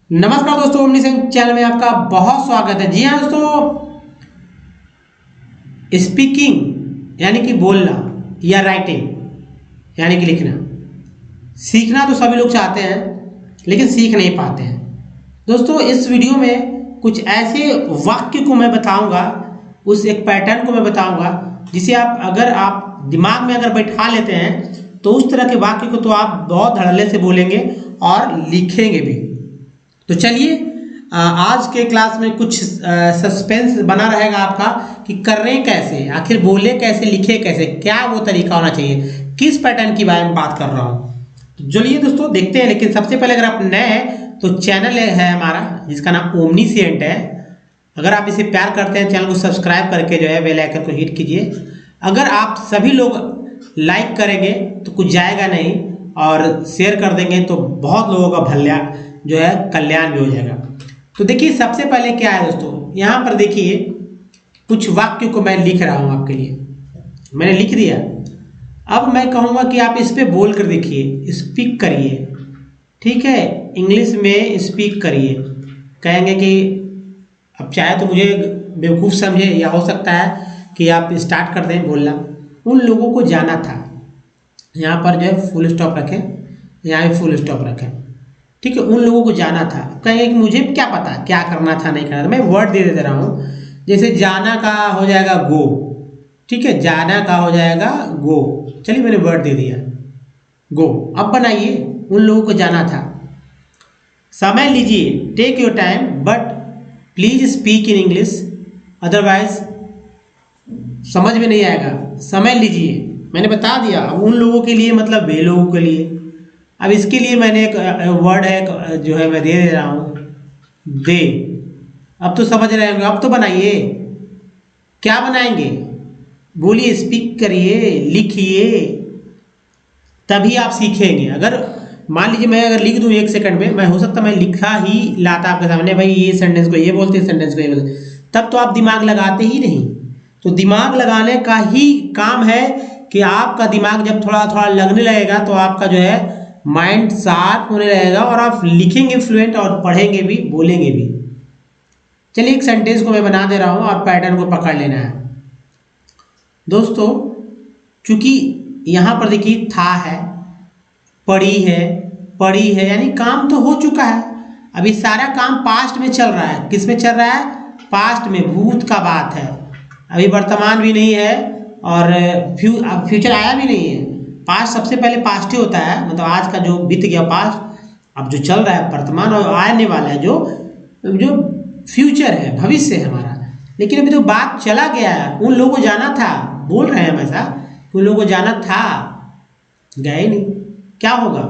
नमस्कार दोस्तों, omni Singh channel में आपका बहुत स्वागत है। जी हाँ दोस्तों, स्पीकिंग यानी कि बोलना या राइटिंग यानी कि लिखना सीखना तो सभी लोग चाहते हैं, लेकिन सीख नहीं पाते हैं। दोस्तों, इस वीडियो में कुछ ऐसे वाक्य को मैं बताऊंगा, उस एक पैटर्न को मैं बताऊंगा जिसे आप दिमाग में अगर बैठा लेते हैं तो उस तरह के वाक्य को तो आप बहुत धड़ल्ले से बोलेंगे और लिखेंगे भी। तो चलिए, आज के क्लास में कुछ सस्पेंस बना रहेगा आपका कि कर रहे कैसे, आखिर बोले कैसे, लिखे कैसे, क्या वो तरीका होना चाहिए, किस पैटर्न की बारे में बात कर रहा हूँ। तो चलिए दोस्तों देखते हैं। लेकिन सबसे पहले अगर आप नए हैं तो चैनल है हमारा जिसका नाम ओमनीसेंट है। अगर आप इसे प्यार करते हैं, चैनल को सब्सक्राइब करके जो है बेल आइकन को हिट कीजिए। अगर आप सभी लोग लाइक करेंगे तो कुछ जाएगा नहीं, और शेयर कर देंगे तो बहुत लोगों का भल्या जो है कल्याण भी हो जाएगा। तो देखिए, सबसे पहले क्या है दोस्तों, यहाँ पर देखिए कुछ वाक्य को मैं लिख रहा हूँ आपके लिए। मैंने लिख दिया। अब मैं कहूँगा कि आप इस पे बोल कर देखिए, स्पीक करिए। ठीक है, इंग्लिश में स्पीक करिए। कहेंगे कि अब चाहे तो मुझे बेवकूफ़ समझे, या हो सकता है कि आप स्टार्ट कर दें बोलना। उन लोगों को जाना था, यहाँ पर जो है फुल स्टॉप रखें, यहाँ भी फुल स्टॉप रखें। ठीक है, उन लोगों को जाना था। कहेंगे कि मुझे क्या पता क्या करना था, नहीं करना था। मैं वर्ड दे दे रहा हूँ। जैसे जाना का हो जाएगा गो। ठीक है, जाना का हो जाएगा गो। चलिए, मैंने वर्ड दे दिया गो। अब बनाइए, उन लोगों को जाना था। समय लीजिए, take your time, but please speak in English, otherwise समझ में नहीं आएगा। समय लीजिए, मैंने बता दिया। अब उन लोगों के लिए मतलब वे लोगों के लिए। अब इसके लिए मैंने एक वर्ड है जो है मैं दे रहा हूँ, दे। अब तो समझ रहे होंगे। अब तो बनाइए। क्या बनाएंगे? बोलिए, स्पीक करिए, लिखिए, तभी आप सीखेंगे। अगर मान लीजिए मैं अगर लिख दूं 1 सेकंड में, मैं हो सकता मैं लिखा ही लाता आपके सामने, भाई ये सेंटेंस को ये बोलते, सेंटेंस को ये बोलते, तब तो आप दिमाग लगाते ही नहीं। तो दिमाग लगाने का ही काम है कि आपका दिमाग जब थोड़ा थोड़ा लगने लगेगा तो आपका जो है माइंड शार्प होने लगेगा और आप लिखेंगे फ्लुएंट, और पढ़ेंगे भी, बोलेंगे भी। चलिए, एक सेंटेंस को मैं बना दे रहा हूं और पैटर्न को पकड़ लेना है दोस्तों। चूंकि यहां पर देखिए था है, पड़ी है, यानी काम तो हो चुका है। अभी सारा काम पास्ट में चल रहा है। किस में चल रहा है? पास्ट में, भूत का बात है। अभी वर्तमान भी नहीं है और फ्यूचर आया भी नहीं है। पास्ट सबसे पहले पास्ट ही होता है, मतलब आज का जो बीत गया पास्ट, अब जो चल रहा है वर्तमान, और आने वाला है जो जो फ्यूचर है, भविष्य है हमारा। लेकिन अभी तो बात चला गया है। उन लोगों को जाना था, बोल रहे हैं हम ऐसा, उन लोगों को जाना था, गए नहीं। क्या होगा?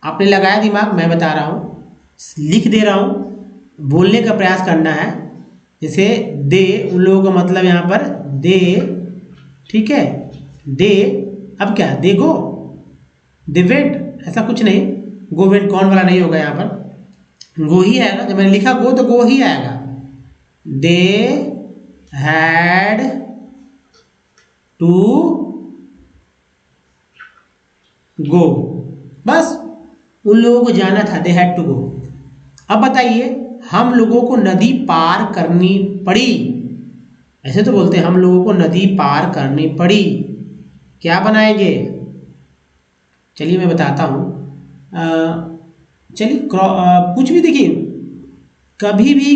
आपने लगाया दिमाग, मैं बता रहा हूँ, लिख दे रहा हूँ, बोलने का प्रयास करना है। जैसे दे, उन लोगों का मतलब यहाँ पर दे। ठीक है, दे। अब क्या? दे गो, दे वेंट, ऐसा कुछ नहीं। गो वेंट कौन वाला नहीं होगा, यहाँ पर गो ही आएगा। जब मैंने लिखा गो तो गो ही आएगा। दे हैड टू गो, बस उन लोगों को जाना था, दे हैड टू गो। अब बताइए, हम लोगों को नदी पार करनी पड़ी। ऐसे तो बोलते हैं, हम लोगों को नदी पार करनी पड़ी। क्या बनाएंगे? चलिए मैं बताता हूँ। चलिए, कुछ भी। देखिए, कभी भी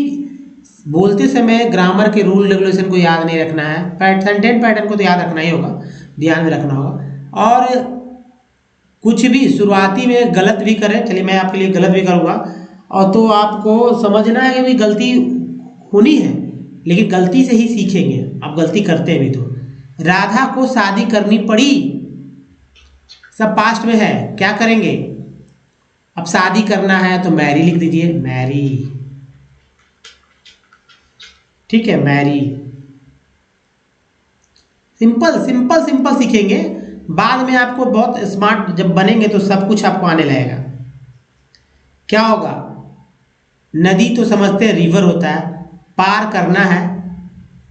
बोलते समय ग्रामर के रूल रेगुलेशन को याद नहीं रखना है। सेंटेंस पैटर्न को तो याद रखना ही होगा, ध्यान में रखना होगा। और कुछ भी शुरुआती में गलत भी करें, चलिए मैं आपके लिए गलत भी करूँगा, और तो आपको समझना है कि भी गलती होनी है, लेकिन गलती से ही सीखेंगे। आप गलती करते हैं भी तो। राधा को शादी करनी पड़ी, सब पास्ट में है। क्या करेंगे? अब शादी करना है तो मैरी लिख दीजिए, मैरी। ठीक है, मैरी। सिंपल सिंपल सिंपल सीखेंगे। बाद में आपको बहुत स्मार्ट जब बनेंगे तो सब कुछ आपको आने लगेगा। क्या होगा? नदी तो समझते हैं रिवर होता है, पार करना है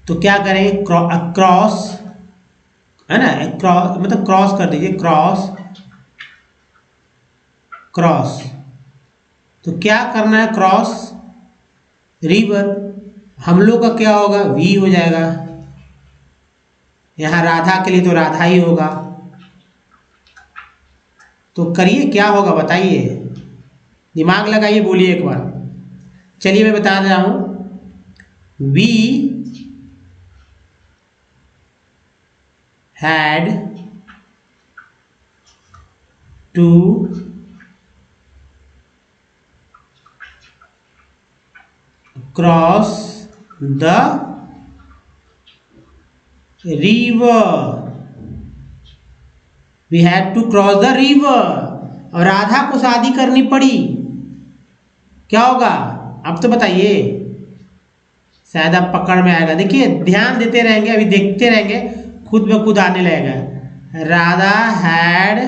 तो क्या करेंगे? क्रॉस, है ना, क्रॉस मतलब क्रॉस कर दीजिए, क्रॉस, क्रॉस। तो क्या करना है, क्रॉस रिवर। हम लोग का क्या होगा, वी हो जाएगा। यहाँ राधा के लिए तो राधा ही होगा। तो करिए, क्या होगा बताइए, दिमाग लगाइए, बोलिए एक बार। चलिए मैं बता रहा हूं। We had to cross the river. We had to cross the river. और राधा को शादी करनी पड़ी, क्या होगा, अब तो बताइए, शायद आप पकड़ में आएगा। देखिए ध्यान देते रहेंगे, अभी देखते रहेंगे, खुद ब खुद आने लगेगा। Radha had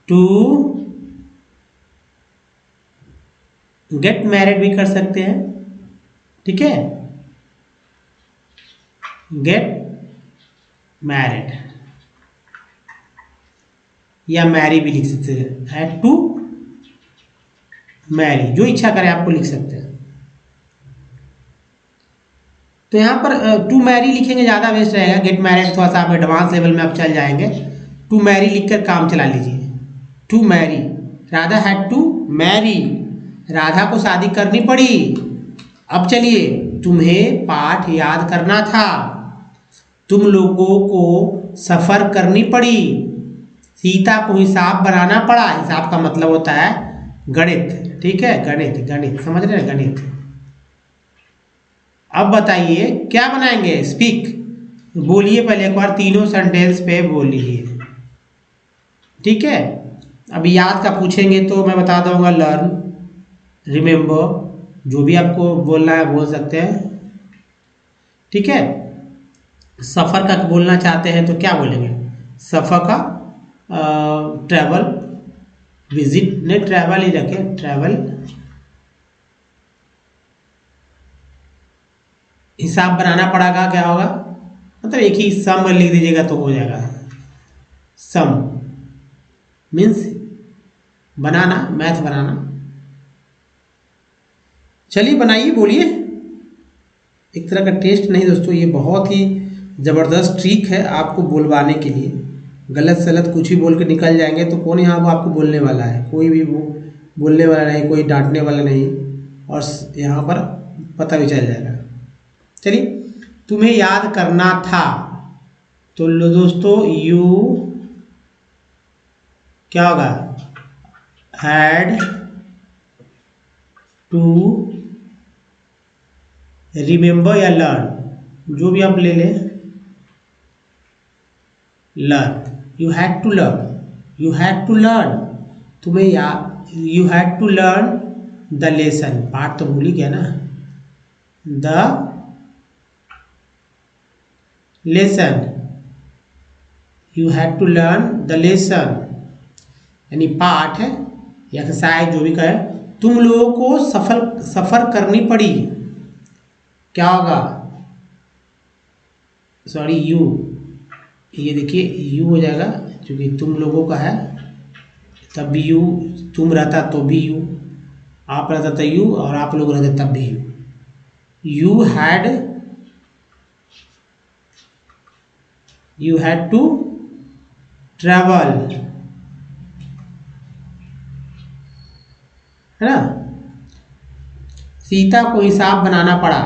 to get married भी कर सकते हैं, ठीक है, गेट मैरिड या मैरी भी लिख सकते हैं। हैड टू मैरी, जो इच्छा करे आपको लिख सकते हैं। तो यहां पर टू मैरी लिखेंगे, ज्यादा बेस्ट रहेगा। गेट मैरिड थोड़ा सा आप एडवांस लेवल में आप चल जाएंगे। टू मैरी लिखकर काम चला लीजिए। To marry, Radha had to marry, Radha को शादी करनी पड़ी। अब चलिए, तुम्हें पाठ याद करना था, तुम लोगों को सफर करनी पड़ी, सीता को हिसाब बनाना पड़ा। हिसाब का मतलब होता है गणित, ठीक है, गणित, गणित समझ रहे हैं, गणित। अब बताइए क्या बनाएंगे, स्पीक, बोलिए पहले एक बार, तीनों सेंटेंस पे बोल लीजिए, ठीक है। अभी याद का पूछेंगे तो मैं बता दूंगा, लर्न, रिमेंबर, जो भी आपको बोलना है बोल सकते हैं, ठीक है। सफ़र का बोलना चाहते हैं तो क्या बोलेंगे, सफ़र का, ट्रैवल, विजिट ने ट्रैवल ही रखे, ट्रैवल। हिसाब बनाना पड़ेगा, क्या होगा, मतलब एक ही सम लिख दीजिएगा तो हो जाएगा। सम मीन्स बनाना, मैथ बनाना। चलिए बनाइए, बोलिए। एक तरह का टेस्ट नहीं दोस्तों, ये बहुत ही ज़बरदस्त ट्रिक है आपको बोलवाने के लिए। गलत सलत कुछ भी बोल के निकल जाएंगे तो कौन यहाँ आपको बोलने वाला है, कोई भी बोलने वाला नहीं, कोई डांटने वाला नहीं, और यहाँ पर पता भी चल जाएगा। चलिए, तुम्हें याद करना था, तो लो दोस्तों, यू क्या होगा, हैड टू रिमेंबर या लर्न, जो भी आप ले लें, learn, you had to learn, you had to learn, तुम्हें याद, you had to learn the lesson, पाठ तो भूल ही गया ना, the lesson, you had to learn the lesson, यानी पाठ है या एक्सरसाइज जो भी कहे, तुम लोगों को सफर करनी पड़ी, क्या होगा, सॉरी यू, ये देखिए यू हो जाएगा, क्योंकि तुम लोगों का है तब भी यू, तुम रहता तो भी यू, आप रहता तो यू, और आप लोग रहते तब भी you. You had to travel, है ना। सीता को हिसाब बनाना पड़ा,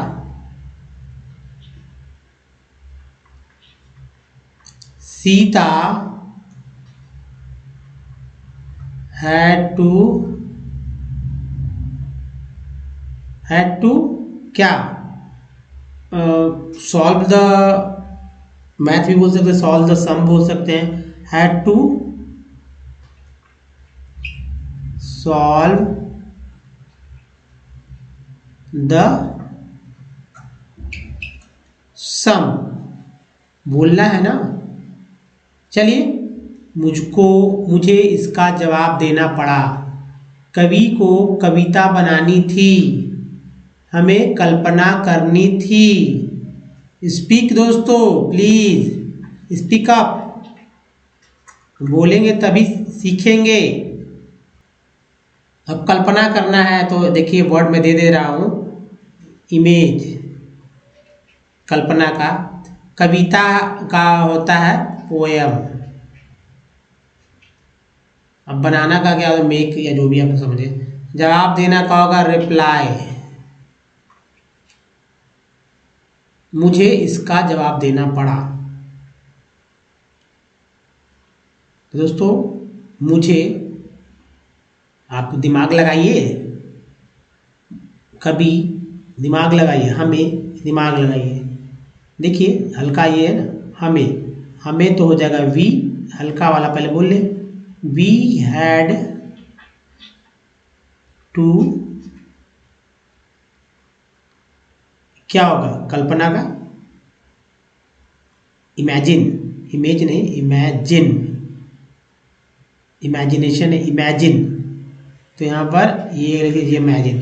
सीता had to क्या, सॉल्व द मैथ भी बोल सकते हैं, सॉल्व द सम बोल सकते हैं, had to सॉल्व द सम, बोलना है ना। चलिए, मुझे इसका जवाब देना पड़ा, कवि को कविता बनानी थी, हमें कल्पना करनी थी। स्पीक दोस्तों, प्लीज स्पीक अप, बोलेंगे तभी सीखेंगे। अब कल्पना करना है तो देखिए वर्ड में दे रहा हूँ, इमेज कल्पना का, कविता का होता है पोयम, अब बनाना का क्या होगा, मेक या जो भी आप समझे। जवाब देना का होगा रिप्लाई, मुझे इसका जवाब देना पड़ा। तो दोस्तों मुझे, आप दिमाग लगाइए, कभी दिमाग लगाइए, हमें दिमाग लगाइए। देखिए हल्का ये है ना, हमें तो हो जाएगा वी, हल्का वाला पहले बोल ले, वी हैड टू, क्या होगा कल्पना का, इमेजिन, इमेज नहीं इमेजिन, इमेजिनेशन है इमेजिन, तो यहाँ पर ये लिख लीजिए imagine,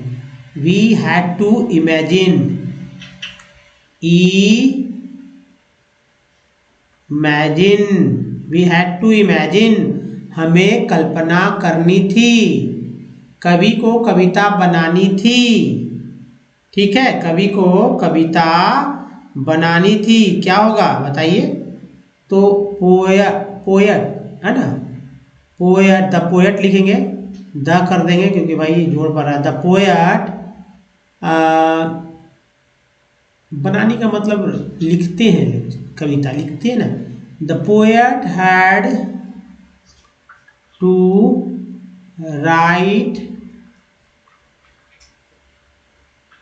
we had to imagine, imagine, we had to imagine, हमें कल्पना करनी थी, कवि को कविता बनानी थी, ठीक है, कवि को कविता बनानी थी, क्या होगा बताइए। तो पोएट है ना, पोएट, द पोएट लिखेंगे, द कर देंगे क्योंकि भाई जोड़ पड़ रहा है, द पोएट, बनाने का मतलब लिखते हैं, कविता लिखते हैं ना, the poet had to write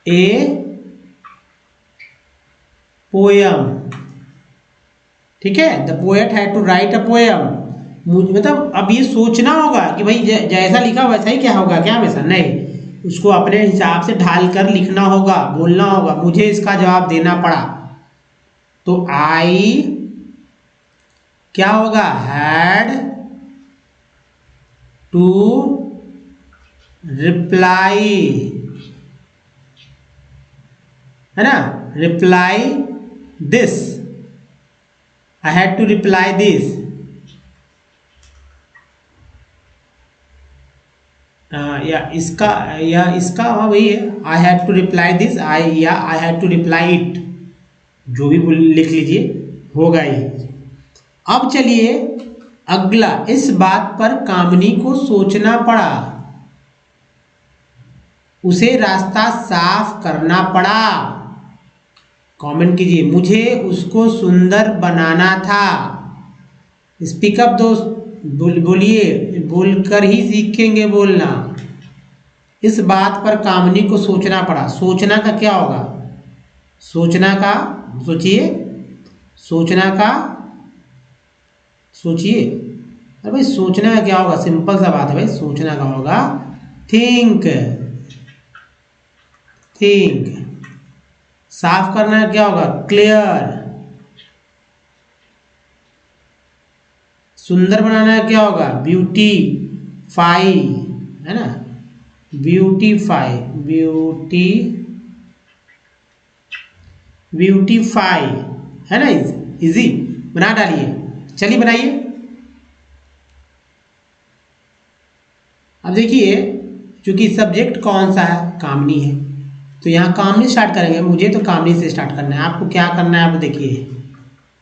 a poem, ठीक है, the poet had to write a poem, मतलब अब ये सोचना होगा कि भाई जैसा लिखा वैसा ही क्या होगा, क्या हमेशा नहीं, उसको अपने हिसाब से ढाल कर लिखना होगा, बोलना होगा, मुझे इसका जवाब देना पड़ा। तो आई क्या होगा, हैड टू रिप्लाई, है ना, reply this, I had to reply this, या इसका हाँ वही है, I had to reply this, I had to reply it, जो भी लिख लीजिए होगा ये। अब चलिए अगला, इस बात पर कामिनी को सोचना पड़ा, उसे रास्ता साफ करना पड़ा, कमेंट कीजिए, मुझे उसको सुंदर बनाना था, स्पीकअप दोस्त, बोलिए, बोलकर ही सीखेंगे बोलना। इस बात पर कामिनी को सोचना पड़ा, सोचना का क्या होगा, सोचना का, सोचिए, सोचना का, सोचिए, अरे भाई सोचना का क्या होगा, सिंपल सा बात है भाई, सोचना का होगा थिंक, थिंक, साफ करना क्या होगा, क्लियर, सुंदर बनाना क्या होगा, ब्यूटीफाई, है ना, ब्यूटीफाई, ब्यूटीफाई, है ना, इजी, बना डालिए, चलिए बनाइए। अब देखिए चूंकि सब्जेक्ट कौन सा है, कामिनी है, तो यहाँ कामिनी स्टार्ट करेंगे, मुझे तो कामिनी से स्टार्ट करना है, आपको क्या करना है, आप देखिए,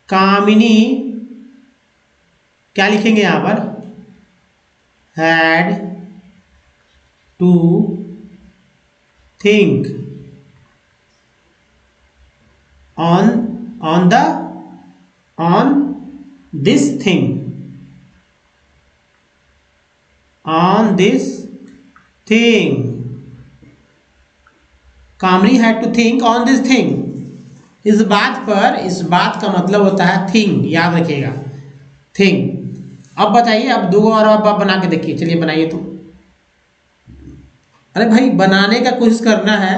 कामिनी क्या लिखेंगे यहाँ पर, had to think on this thing, on this thing, Kamini had to think on this thing, इस बात पर, इस बात का मतलब होता है थिंग, याद रखिएगा, थिंग। अब बताइए, अब दो और अब आप बना के देखिए, चलिए बनाइए तो, अरे भाई बनाने का कोशिश करना है,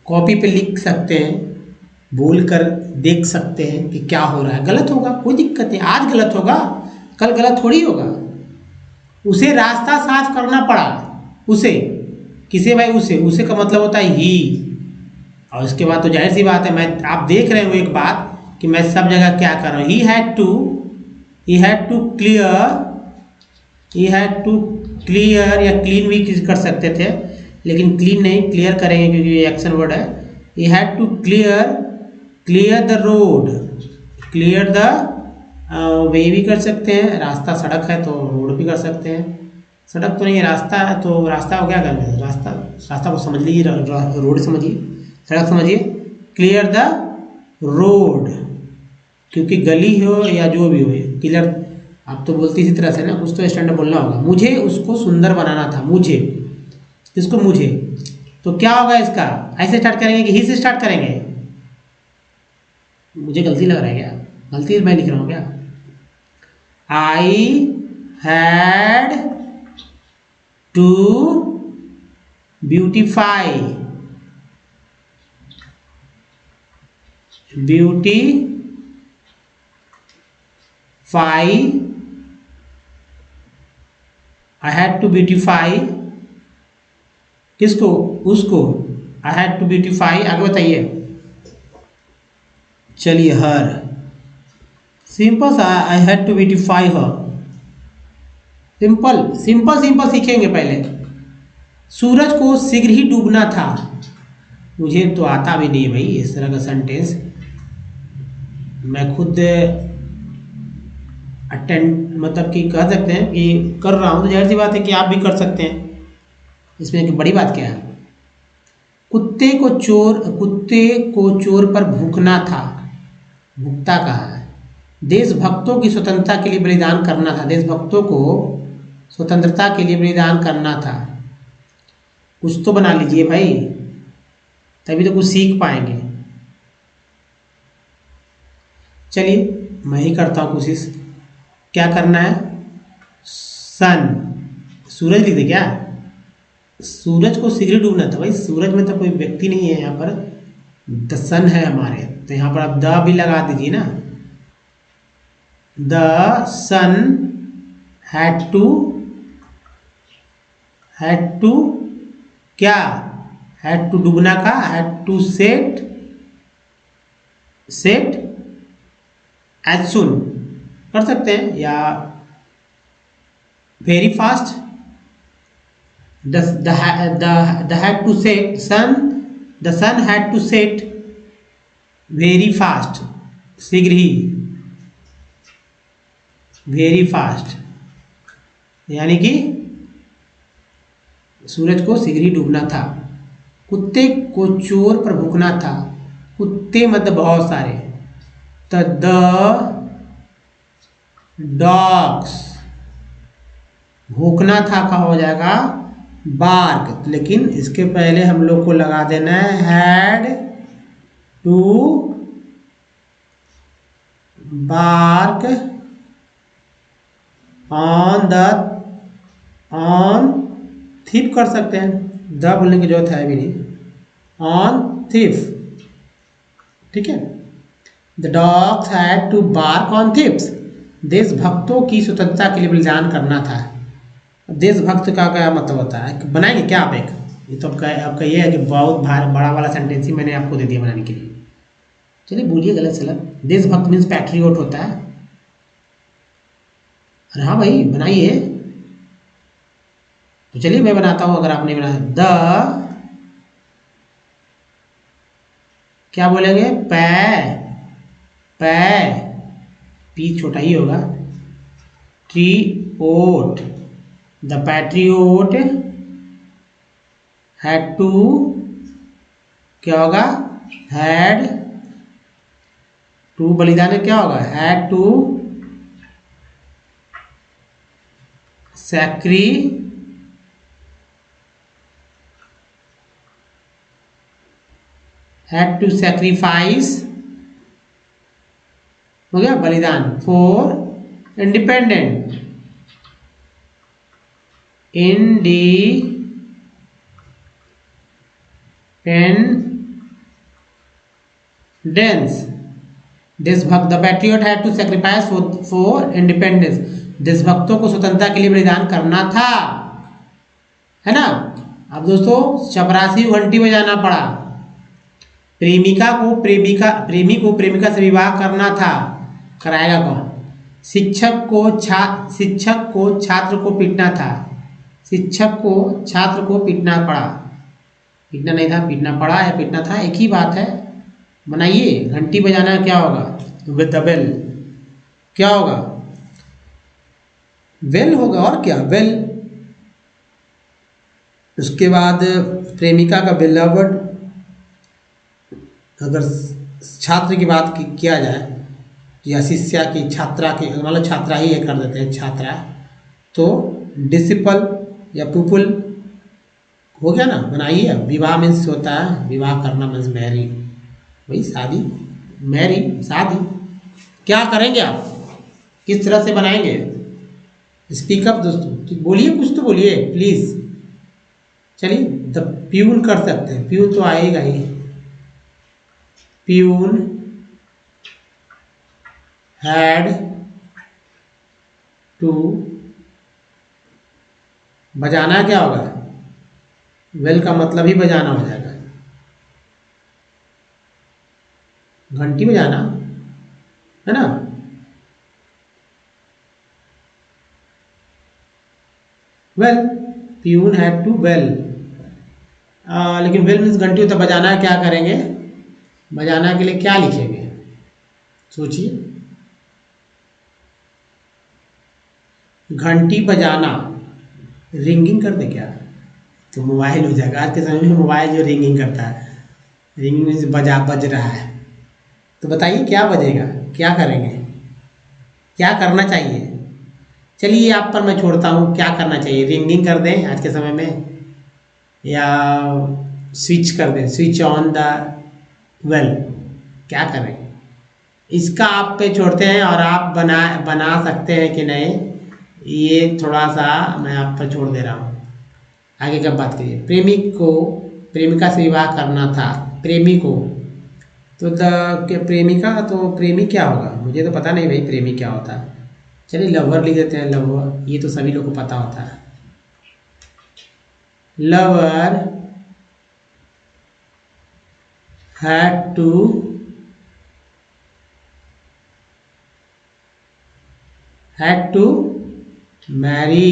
कॉपी पे लिख सकते हैं, बोल कर देख सकते हैं कि क्या हो रहा है, गलत होगा कोई दिक्कत नहीं, आज गलत होगा कल गलत थोड़ी होगा, उसे रास्ता साफ करना पड़ा, उसे, किसे भाई, उसे का मतलब होता है ही, और उसके बाद तो जाहिर सी बात है, मैं, आप देख रहे हो एक बात कि मैं सब जगह क्या कर रहा हूँ, he had to clear, he had to clear या क्लीन भी कर सकते थे, लेकिन क्लीन नहीं, क्लियर करेंगे क्योंकि ये एक्शन वर्ड है। He had to clear the road, clear the way भी कर सकते हैं, रास्ता सड़क है तो रोड भी कर सकते हैं। सड़क तो नहीं है, रास्ता है तो रास्ता को क्या करना है, रास्ता को समझ लीजिए, रोड समझिए, सड़क समझिए। क्लियर द रोड, क्योंकि गली हो या जो भी हो, क्लियर आप तो बोलते इसी तरह से ना, कुछ तो स्टैंडर्ड बोलना होगा। मुझे उसको सुंदर बनाना था, मुझे, इसको मुझे, तो क्या होगा इसका, ऐसे स्टार्ट करेंगे कि ही से स्टार्ट करेंगे। मुझे गलती लग रहा है क्या, गलती मैं लिख रहा हूँ क्या। I had to beautify I had to beautify किसको, उसको, आई हैड टू ब्यूटीफाई, आगे बताइए। चलिए हर, सिंपल सा, I had to beautify her, simple simple simple सीखेंगे पहले। सूरज को शीघ्र ही डूबना था, मुझे तो आता भी नहीं है भाई इस तरह का सेंटेंस, मैं खुद अटेंड मतलब कि कह सकते हैं कि कर रहा हूँ, तो जाहिर सी बात है कि आप भी कर सकते हैं, इसमें एक बड़ी बात क्या है। कुत्ते को चोर पर भूखना था, भुगता कहा है। देशभक्तों की स्वतंत्रता के लिए बलिदान करना था, देशभक्तों को स्वतंत्रता के लिए बलिदान करना था। कुछ तो बना लीजिए भाई, तभी तो कुछ सीख पाएंगे। चलिए मैं ही करता हूँ कोशिश, क्या करना है। सन, सूरज लिख दे क्या, सूरज को शीघ्र डूबना था भाई, सूरज में तो कोई व्यक्ति नहीं है यहाँ पर, द सन है हमारे, तो यहाँ पर आप द भी लगा दीजिए ना। द सन हैड टू क्या, हैड टू डूबना का, हैड टू सेट एज सुन कर सकते हैं, या very fast, the had to set sun, the sun had to set very fast, शीघ्र ही, वेरी फास्ट, यानी कि सूरज को शीघ्र ही डूबना था। कुत्ते को चोर पर भूखना था, कुत्ते मतलब बहुत सारे, तो द डॉग्स, भूखना था का हो जाएगा बार्क, लेकिन इसके पहले हम लोग को लगा देना है हैड टू बार्क ऑन थिप कर सकते हैं, द बोलने की जरूरत है भी नहीं, ऑन थिफ, ठीक है। The dogs had to bark on thieves, देशभक्तों की स्वतंत्रता के लिए बलिदान करना था। देशभक्त का क्या मतलब होता है, बनाएंगे क्या आप एक, ये तो आपका ये है कि बहुत बड़ा वाला सेंटेंस ही मैंने आपको दे दिया बनाने के लिए। चलिए बोलिए गलत सलत, देशभक्त मीन्स पैट्रियोट होता है। अरे हाँ भाई बनाइए, तो चलिए मैं बनाता हूं अगर आप नहीं बनाया। द क्या बोलेंगे, पी छोटा ही होगा, ट्रियोट, द पैट्रियोट हैड टू, क्या होगा, हैड टू, बलिदान क्या होगा, हैड टू सैक्रिफाइस, हो गया बलिदान, फॉर इंडिपेंडेंस, देशभक्त, the patriot had to sacrifice for independence, देशभक्तों को स्वतंत्रता के लिए बलिदान करना था, है ना। अब दोस्तों चपरासी घंटी बजाना पड़ा, प्रेमी को प्रेमिका से विवाह करना था, कराएगा कौन। शिक्षक को छात्र को पीटना था, शिक्षक को छात्र को पीटना पड़ा, पीटना नहीं था, पीटना पड़ा है, पीटना था, एक ही बात है। बनाइए, घंटी बजाना क्या होगा, विद द बेल, क्या होगा, वेल होगा, और क्या, वेल। उसके बाद प्रेमिका का बिलवर्ड, अगर छात्र की बात किया जाए या शिष्या की, छात्रा की, मतलब छात्रा ही कर देते हैं, छात्रा, तो डिसिपल या पुपुल हो गया ना। बनाइए, अब विवाह मीन्स होता है, विवाह करना मीन्स मैरी, वही शादी, मैरी शादी। क्या करेंगे आप, किस तरह से बनाएंगे, स्पीकअप दोस्तों, बोलिए, कुछ तो बोलिए प्लीज। चलिए, द प्यून कर सकते हैं, प्यून तो आएगा ही, प्यून हैड टू, बजाना क्या होगा, वेल का मतलब ही बजाना हो जाएगा, घंटी बजाना है ना। Well, peon had to bell, लेकिन वेल मीन्स घंटी होता, बजाना क्या करेंगे, बजाना के लिए क्या लिखेंगे, सोचिए, घंटी बजाना, रिंगिंग कर दे क्या, तो मोबाइल हो जाएगा। आज के समय में मोबाइल जो रिंगिंग करता है, रिंगिंग मीन्स बज रहा है, तो बताइए क्या बजेगा, क्या करेंगे, क्या करना चाहिए। चलिए, आप पर मैं छोड़ता हूँ, क्या करना चाहिए, रिंगिंग कर दें आज के समय में, या स्विच कर दें, स्विच ऑन द वेल, क्या करें, इसका आप पे छोड़ते हैं, और आप बना सकते हैं कि नहीं, ये थोड़ा सा मैं आप पर छोड़ दे रहा हूँ। आगे का बात करिए, प्रेमिक को प्रेमिका से विवाह करना था, प्रेमी को, तो प्रेमिका, तो प्रेमी क्या होगा, मुझे तो पता नहीं भाई प्रेमी क्या होता है। चलिए लवर लिख देते हैं, लवर, ये तो सभी लोग को पता होता है, lover had to marry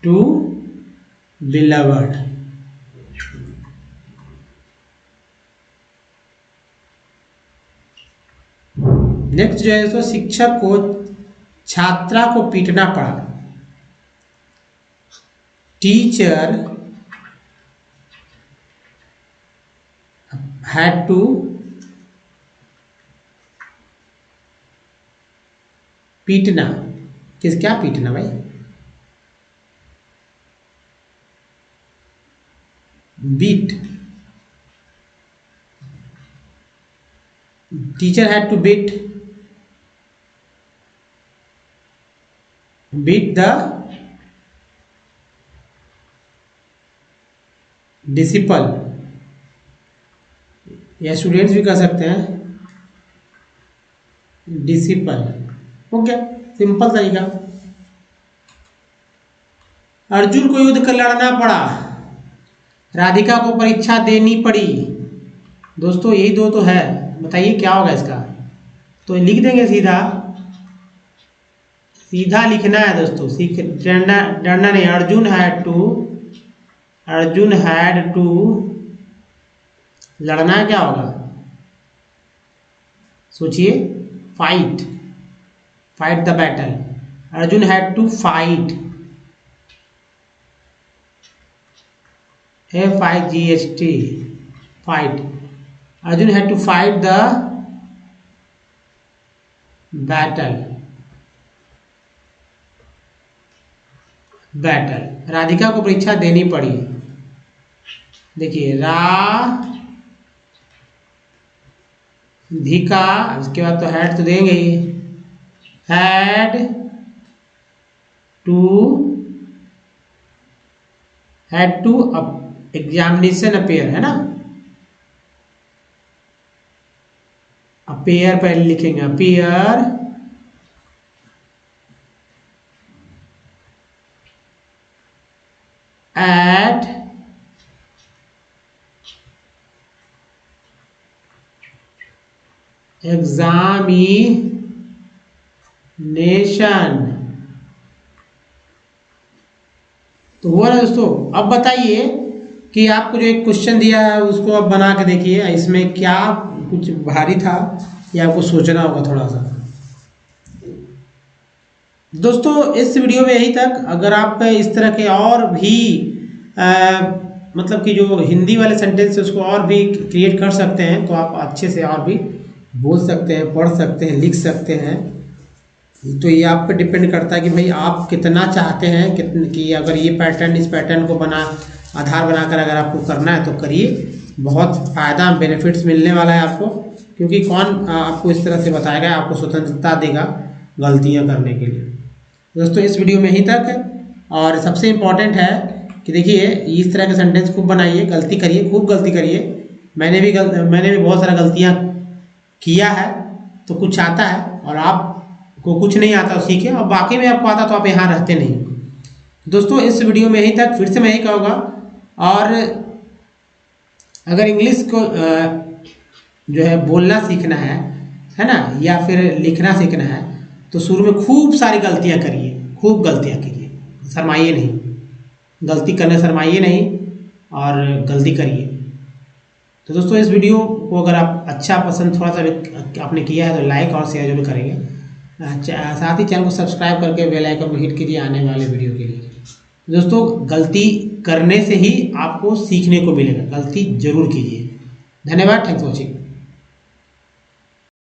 to beloved। Next जो है, तो शिक्षक को छात्रा को पीटना पड़ा, टीचर had to पीटना, क्या पीटना भाई, beat, teacher had to beat the disciple, या स्टूडेंट्स भी कर सकते हैं, डिसिपल, ओके, सिंपल तरीका। अर्जुन को युद्ध कर लड़ना पड़ा, राधिका को परीक्षा देनी पड़ी, दोस्तों यही दो तो है, बताइए क्या होगा इसका, तो लिख देंगे, सीधा सीधा लिखना है दोस्तों, डरना नहीं। अर्जुन हैड टू, लड़ना क्या होगा, सोचिए, fight the battle, Arjun had to fight, FIGHT, fight, Arjun had to fight the battle, Radhika को परीक्षा देनी पड़ी, देखिए राधिका, इसके बाद तो हैड तो देंगे ही, हैड टू एग्जामिनेशन अपेयर, है ना, अपेयर पहले लिखेंगे, अपेयर एट एग्जामिनेशन तो हुआ ना दोस्तों। अब बताइए कि आपको जो एक क्वेश्चन दिया है उसको आप बना के देखिए, इसमें क्या कुछ भारी था या आपको सोचना होगा थोड़ा सा। दोस्तों इस वीडियो में यही तक। अगर आप इस तरह के और भी मतलब कि जो हिंदी वाले सेंटेंस है उसको और भी क्रिएट कर सकते हैं तो आप अच्छे से और भी बोल सकते हैं, पढ़ सकते हैं, लिख सकते हैं। तो ये आप पे डिपेंड करता है कि भाई आप कितना चाहते हैं कि अगर ये पैटर्न, इस पैटर्न को आधार बनाकर अगर आपको करना है तो करिए। बहुत फ़ायदा, बेनिफिट्स मिलने वाला है आपको, क्योंकि कौन आपको इस तरह से बताएगा, आपको स्वतंत्रता देगा गलतियाँ करने के लिए। दोस्तों इस वीडियो में ही तक। और सबसे इम्पॉर्टेंट है कि देखिए इस तरह के सेंटेंस खूब बनाइए, गलती करिए, खूब गलती करिए। मैंने भी बहुत सारा गलतियाँ किया है, तो कुछ आता है और आपको कुछ नहीं आता सीखे, और बाकी में आपको आता तो आप यहाँ रहते नहीं। दोस्तों इस वीडियो में यहीं तक। फिर से मैं यही कहूँगा, और अगर इंग्लिश को जो है बोलना सीखना है ना, या फिर लिखना सीखना है, तो शुरू में खूब सारी गलतियाँ करिए, खूब गलतियाँ कीजिए, शर्माइए नहीं, गलती करने शर्माइए नहीं और गलती करिए। तो दोस्तों इस वीडियो को अगर आप अच्छा पसंद थोड़ा सा भी आपने किया है तो लाइक और शेयर जरूर करेंगे। साथ ही चैनल को सब्सक्राइब करके बेल आइकन को हिट कीजिए आने वाले वीडियो के लिए। दोस्तों गलती करने से ही आपको सीखने को मिलेगा, गलती जरूर कीजिए। धन्यवाद, थैंक्स फॉर वॉचिंग।